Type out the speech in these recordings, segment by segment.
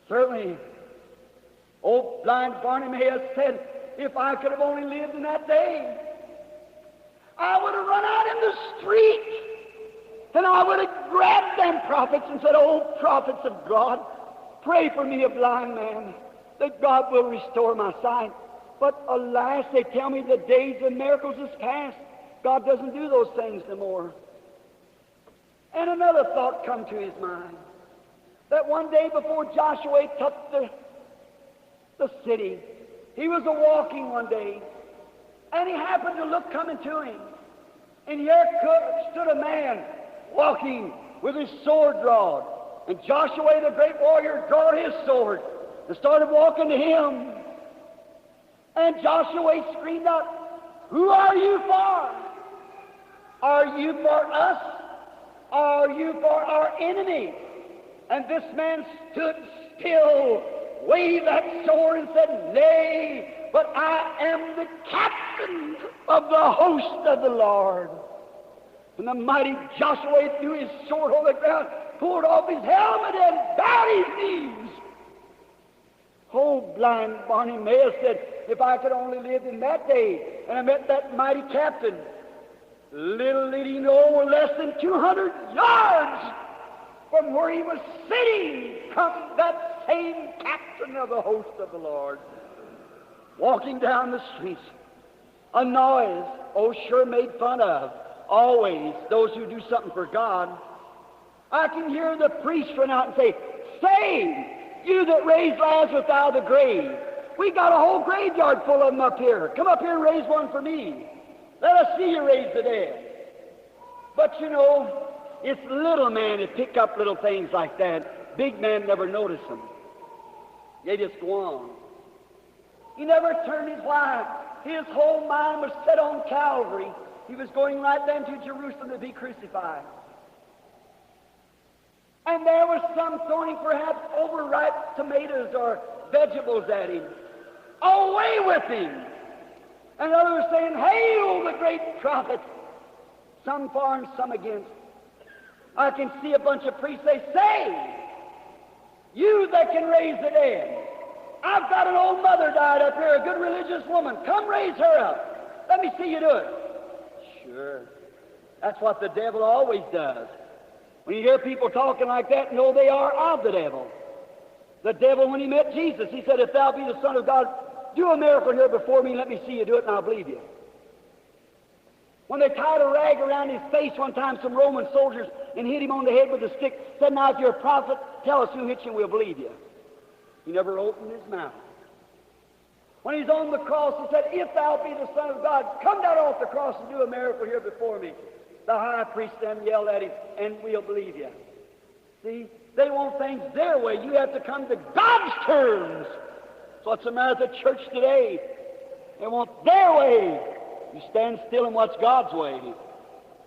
Certainly, old blind Bartimaeus said, if I could have only lived in that day, I would have run out in the street and I would have grabbed them prophets and said, oh, prophets of God, pray for me, a blind man, that God will restore my sight. But alas, they tell me the days of miracles is past. God doesn't do those things no more. And another thought come to his mind, that one day before Joshua took the city, he was a-walking one day, and he happened to look coming to him, and here stood a man walking with his sword drawn, and Joshua, the great warrior, drew his sword and started walking to him, and Joshua screamed out, who are you for? Are you for us? Are you for our enemy? And this man stood still, waved that sword and said, nay, but I am the captain of the host of the Lord. And the mighty Joshua threw his sword on the ground, pulled off his helmet, and bowed his knees. Oh, blind Bartimaeus said, if I could only live in that day, and I met that mighty captain, little did he know we're less than 200 yards from where he was sitting, come that same captain of the host of the Lord, walking down the streets. A noise, oh, sure made fun of, always, those who do something for God. I can hear the priest run out and say, save, you that raised Lazarus out of the grave. We got a whole graveyard full of them up here. Come up here and raise one for me. Let us see you raise the dead. But you know, it's little men that pick up little things like that. Big men never notice them. They just go on. He never turned his life. His whole mind was set on Calvary. He was going right then to Jerusalem to be crucified. And there was some throwing perhaps overripe tomatoes or vegetables at him. Away with him! And others saying, hail the great prophet! Some for and some against. I can see a bunch of priests say, you that can raise the dead. I've got an old mother died up here, a good religious woman. Come raise her up. Let me see you do it. Sure. That's what the devil always does. When you hear people talking like that, know they are of the devil. The devil, when he met Jesus, he said, if thou be the Son of God, do a miracle here before me, let me see you do it, and I'll believe you. When they tied a rag around his face one time, some Roman soldiers, and hit him on the head with a stick, said, now if you're a prophet, tell us who hit you and we'll believe you. He never opened his mouth. When he's on the cross, he said, if thou be the Son of God, come down off the cross and do a miracle here before me. The high priest then yelled at him, and we'll believe you. See, they want things their way. You have to come to God's terms. That's what's the matter with the church today. They want their way. You stand still and watch God's way.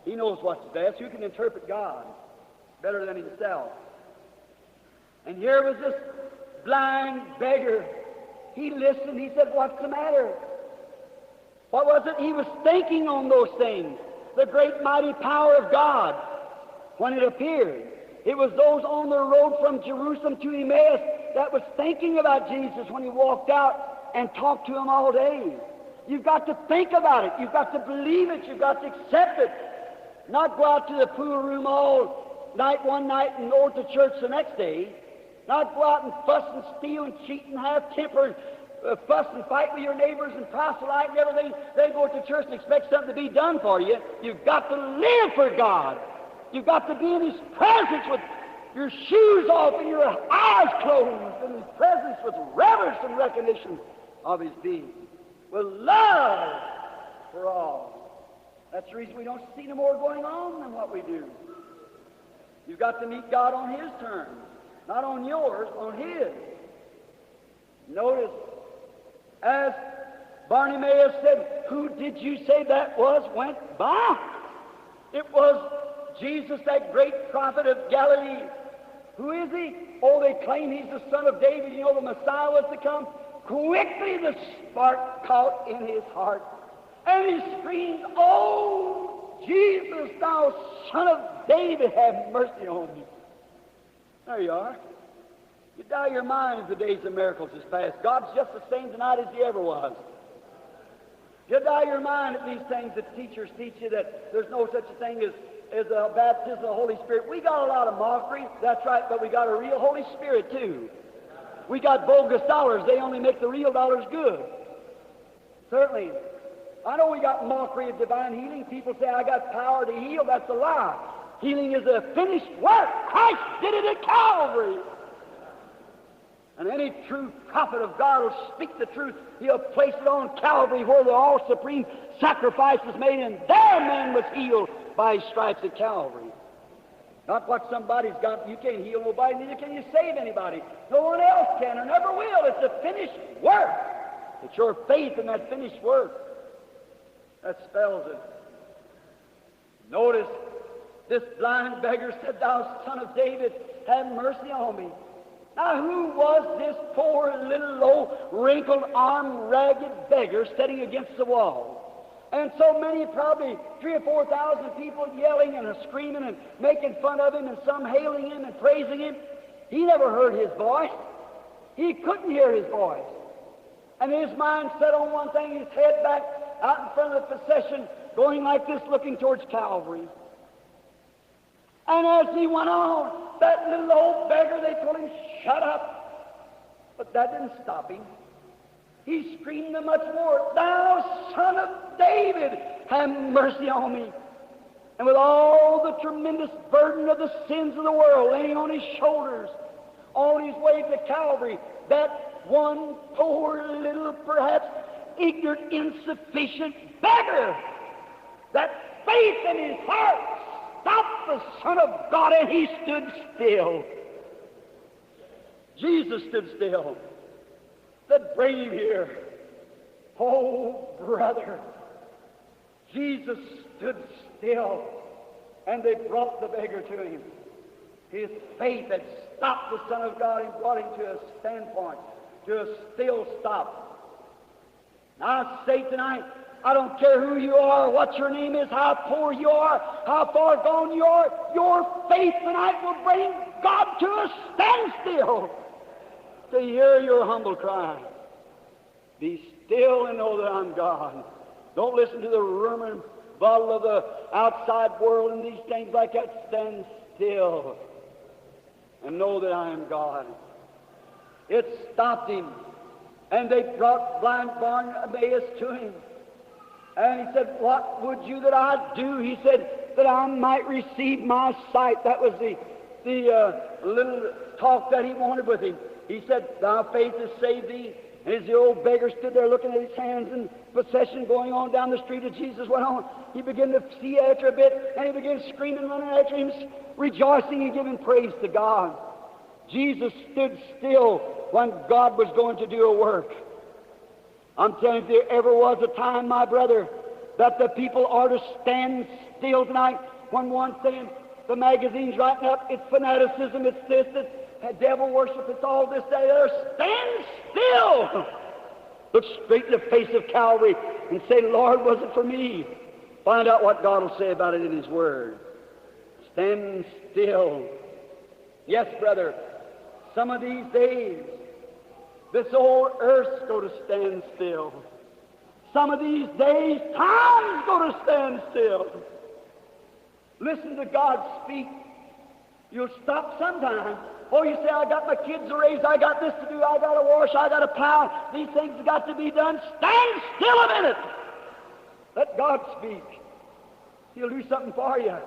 He knows what's best. Who can interpret God better than himself? And here was this blind beggar. He listened. He said, what's the matter? What was it? He was thinking on those things. The great mighty power of God when it appeared. It was those on the road from Jerusalem to Emmaus that was thinking about Jesus when he walked out and talked to him all day. You've got to think about it. You've got to believe it. You've got to accept it. Not go out to the pool room all night one night and go to church the next day. Not go out and fuss and steal and cheat and have temper, fuss and fight with your neighbors and proselyte and everything. Then go to church and expect something to be done for you. You've got to live for God. You've got to be in his presence with your shoes off and your eyes closed, in his presence with reverence and recognition of his being, with love for all. That's the reason we don't see no more going on than what we do. You've got to meet God on his terms, not on yours, on his. Notice, as Bartimaeus said, who did you say that was went by? It was Jesus, that great prophet of Galilee. Who is he? Oh, they claim he's the son of David. You know the Messiah was to come. Quickly the spark caught in his heart, and he screamed, oh, Jesus, thou son of David, have mercy on me. There you are. Get out of your mind as the days of miracles is past. God's just the same tonight as He ever was. Get out of your mind at these things that teachers teach you, that there's no such a thing as a baptism of the Holy Spirit. We got a lot of mockery, that's right, but we got a real Holy Spirit too. We got bogus dollars. They only make the real dollars good. Certainly. I know we got mockery of divine healing. People say, I got power to heal. That's a lie. Healing is a finished work. Christ did it at Calvary. And any true prophet of God will speak the truth. He'll place it on Calvary where the all-supreme sacrifice was made, and their man was healed by His stripes at Calvary. Not what somebody's got. You can't heal nobody, neither can you save anybody. No one else can or never will. It's a finished work. It's your faith in that finished work that spells it. Notice, this blind beggar said, Thou Son of David, have mercy on me. Now, who was this poor little low, wrinkled-armed, ragged beggar sitting against the wall? And so many, probably 3,000 or 4,000 people yelling and screaming and making fun of him, and some hailing him and praising him. He never heard his voice. He couldn't hear his voice. And his mind set on one thing, his head back out in front of the procession, going like this, looking towards Calvary. And as he went on, that little old beggar, they told him, shut up. But that didn't stop him. He screamed much more, Thou Son of David, have mercy on me. And with all the tremendous burden of the sins of the world laying on his shoulders, on his way to Calvary, that one poor little, perhaps ignorant, insufficient beggar, that faith in his heart stopped the Son of God, and he stood still. Jesus stood still. Said, bring him here. Oh, brother. Jesus stood still, and they brought the beggar to him. His faith had stopped the Son of God and brought him to a standpoint, to a still stop. Now I say tonight, I don't care who you are, what your name is, how poor you are, how far gone you are, your faith tonight will bring God to a standstill to hear your humble cry. Be still and know that I'm God. Don't listen to the rumor and bottle of the outside world and these things like that. Stand still and know that I am God. It stopped him, and they brought blind Barnabas to him. And he said, what would you that I do? He said, that I might receive my sight. That was the little talk that he wanted with him. He said, thy faith has saved thee. And as the old beggar stood there looking at his hands and procession going on down the street as Jesus went on, he began to see after a bit, and he began screaming, running after him, rejoicing and giving praise to God. Jesus stood still when God was going to do a work. I'm telling you, if there ever was a time, my brother, that the people are to stand still tonight, when one saying, the magazine's writing up, it's fanaticism, it's this, it's devil worship, it's all this, that, other. Stand still! Look straight in the face of Calvary and say, Lord, was it for me? Find out what God will say about it in His Word. Stand still. Yes, brother, some of these days, this old earth's going to stand still. Some of these days, time's going to stand still. Listen to God speak. You'll stop sometime. Oh, you say, I got my kids to raise, I got this to do, I got to wash, I got to plow. These things have got to be done. Stand still a minute. Let God speak. He'll do something for you.